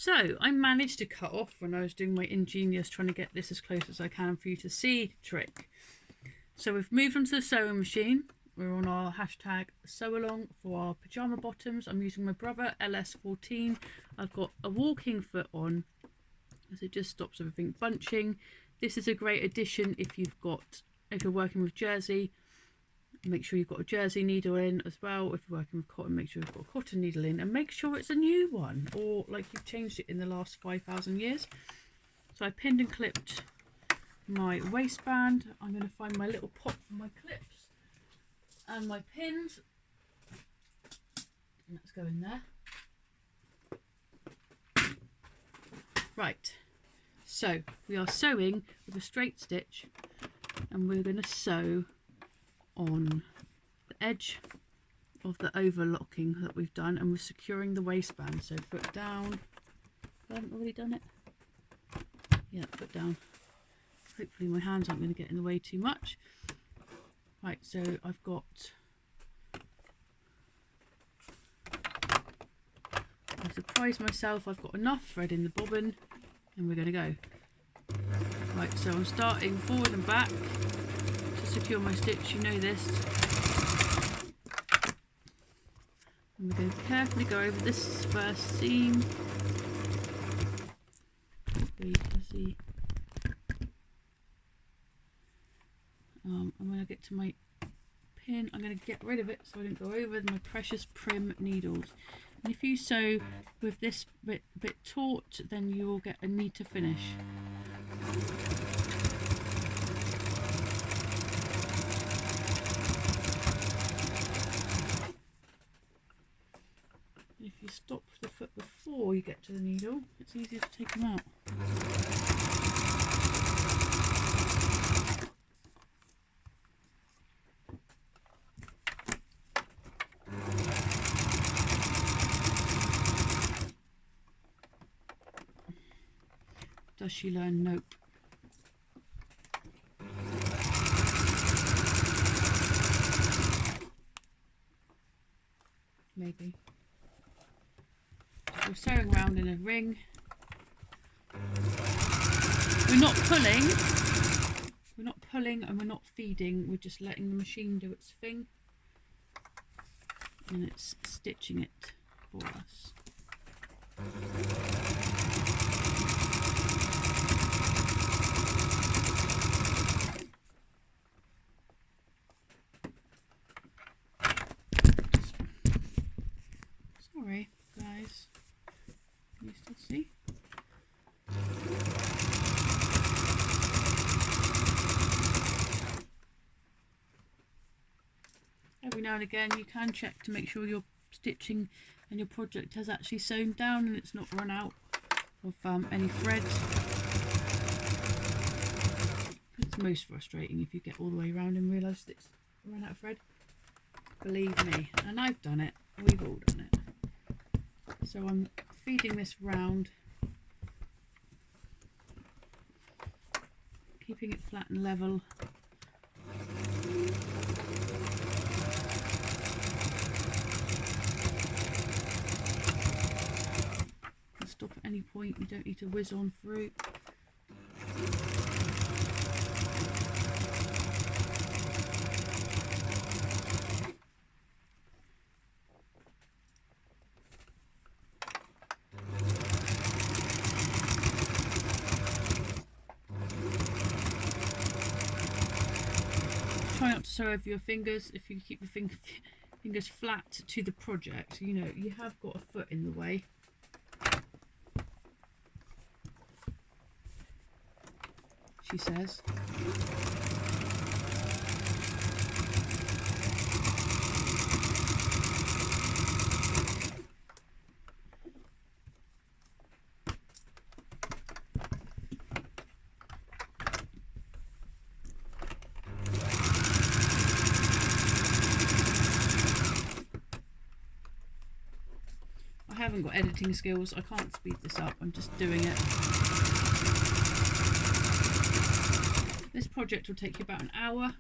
So I managed to cut off when I was doing my ingenious trying to get this as close as I can for you to see trick. So we've moved onto the sewing machine. We're on our hashtag sew along for our pyjama bottoms. I'm using my Brother LS14. I've got a walking foot on, as it just stops everything bunching. This is a great addition if you're working with jersey. Make sure you've got a jersey needle in as well. If you're working with cotton, make sure you've got a cotton needle in, and make sure it's a new one, or like you've changed it in the last 5,000 years. So I pinned and clipped my waistband. I'm going to find my little pot for my clips and my pins. Let's go in there. Right, so we are sewing with a straight stitch, and we're going to sew on the edge of the overlocking that we've done, and we're securing the waistband. So foot down. I haven't already done it. Yeah, foot down. Hopefully my hands aren't going to get in the way too much. Right, so I've surprised myself, I've got enough thread in the bobbin, and we're going to go. Right, so I'm starting forward and back to secure my stitch, you know this. And we're going to carefully go over this first seam. Hopefully you can see. And when I get to my pin, I'm going to get rid of it so I don't go over my precious prim needles. And if you sew with this bit taut, then you will get a neater finish. And if you stop the foot before you get to the needle, it's easier to take them out. Does she learn? Nope. Maybe. So we're sewing around in a ring. We're not pulling and we're not feeding, we're just letting the machine do its thing. And it's stitching it for us. Sorry, guys. Can you still see? Every now and again you can check to make sure your stitching and your project has actually sewn down and it's not run out of any thread. It's most frustrating if you get all the way around and realise it's run out of thread. Believe me, and I've done it. We've all done it. So I'm feeding this round, keeping it flat and level. Stop at any point, you don't need to whiz on through. Try not to sew over your fingers. If you keep your fingers flat to the project, you know you have got a foot in the way. She says. I haven't got editing skills, I can't speed this up, I'm just doing it. This project will take you about an hour,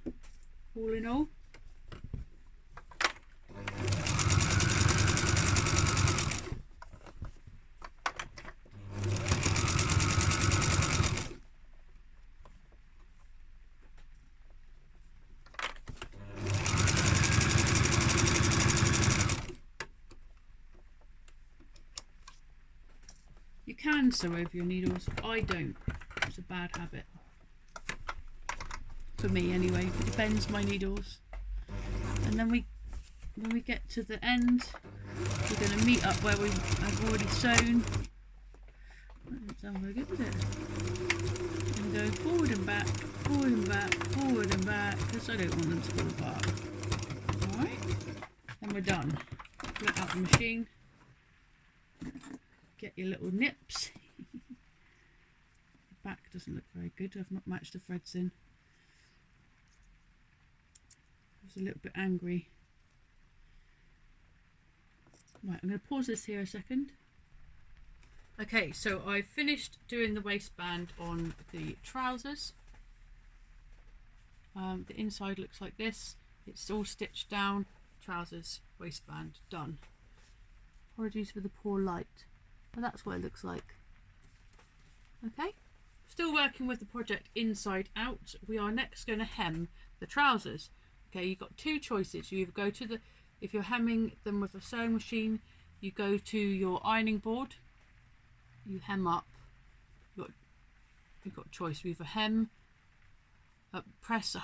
all in all. You can sew over your needles. I don't. It's a bad habit. For me anyway. It depends my needles. And then when we get to the end, we're going to meet up where I've already sewn. That doesn't sound very good, does it? And go forward and back, forward and back, forward and back, because I don't want them to fall apart. Alright, then we're done. Pull it out the machine. Get your little nips. The back doesn't look very good. I've not matched the threads in. I was a little bit angry. Right, I'm going to pause this here a second. Okay, so I've finished doing the waistband on the trousers. The inside looks like this. It's all stitched down. Trousers, waistband, done. Apologies for the poor light, but that's what it looks like. Okay, still working with the project inside out. We are next going to hem the trousers. Okay, you've got two choices. You either go to the, if you're hemming them with a sewing machine, you go to your ironing board, you hem up. You've got a choice. You either hem, press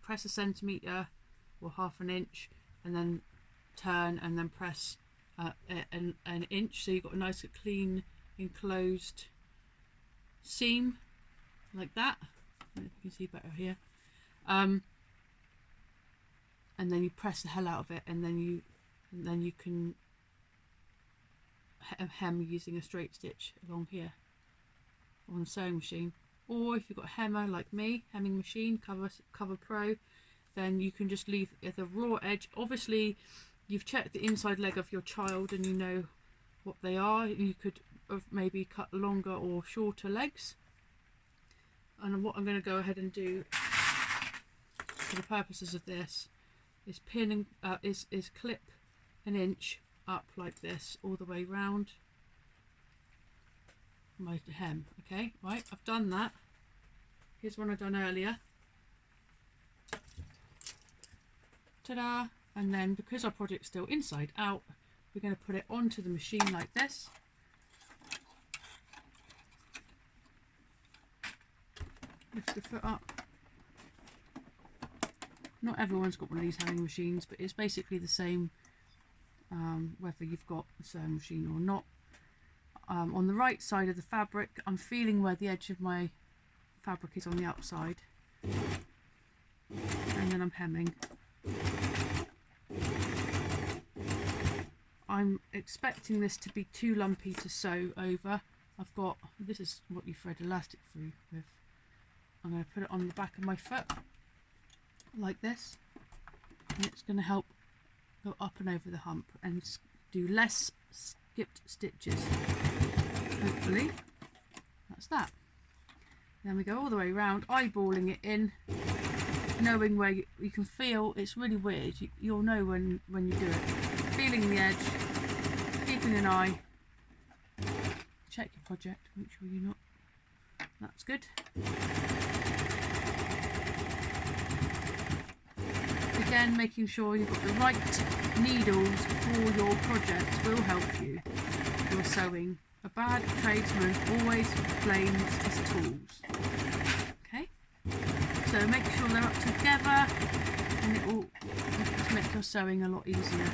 press a centimetre or half an inch, and then turn and then press an inch, so you've got a nice clean enclosed seam like that. I don't know if you can see better here. And then you press the hell out of it, and then you can hem using a straight stitch along here on the sewing machine. Or if you've got a hemmer like me, hemming machine, Cover Pro, then you can just leave the raw edge. Obviously you've checked the inside leg of your child and you know what they are. You could have maybe cut longer or shorter legs. And what I'm going to go ahead and do for the purposes of this is pin and is clip an inch up like this all the way round my hem. Okay, right, I've done that. Here's one I done earlier. Ta-da! And then because our project's still inside out, we're going to put it onto the machine like this. Lift the foot up. Not everyone's got one of these hemming machines, but it's basically the same whether you've got a sewing machine or not. On the right side of the fabric, I'm feeling where the edge of my fabric is on the outside, and then I'm hemming. I'm expecting this to be too lumpy to sew over. I've got, this is what you thread elastic through with. I'm going to put it on the back of my foot like this, and it's going to help go up and over the hump and do less skipped stitches. Hopefully that's that. Then we go all the way around, eyeballing it in, knowing where you can feel. It's really weird, you'll know when you do it. Feeling the edge, keeping an eye. Check your project, make sure you're not. That's good. Again, making sure you've got the right needles for your project will help you. You're sewing. A bad tradesman always blames his tools. Okay, so make sure they're up together, and it will just make your sewing a lot easier.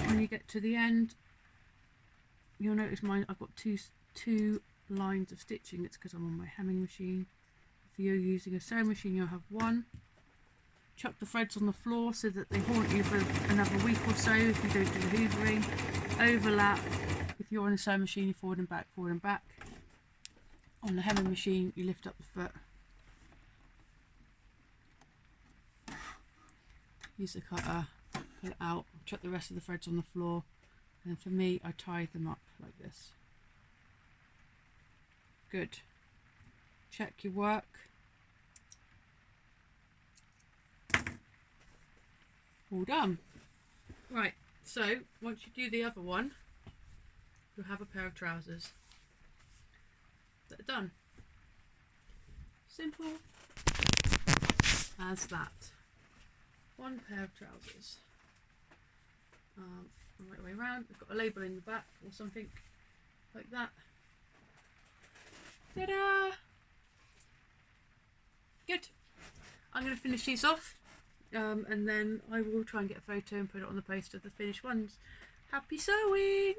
When you get to the end, you'll notice mine. I've got two lines of stitching. It's because I'm on my hemming machine. If you're using a sewing machine, you'll have one. Chuck the threads on the floor so that they haunt you for another week or so if you don't do the hoovering. Overlap. If you're on a sewing machine, you forward and back, forward and back. On the hemming machine, you lift up the foot. Use the cutter, pull it out, chuck the rest of the threads on the floor, and for me, I tie them up like this. Good. Check your work. All done. Right, so once you do the other one, you'll have a pair of trousers. that are done. Simple as that. One pair of trousers. Right way around. We've got a label in the back or something like that. Ta-da! Good. I'm going to finish these off, and then I will try and get a photo and put it on the post of the finished ones. Happy sewing!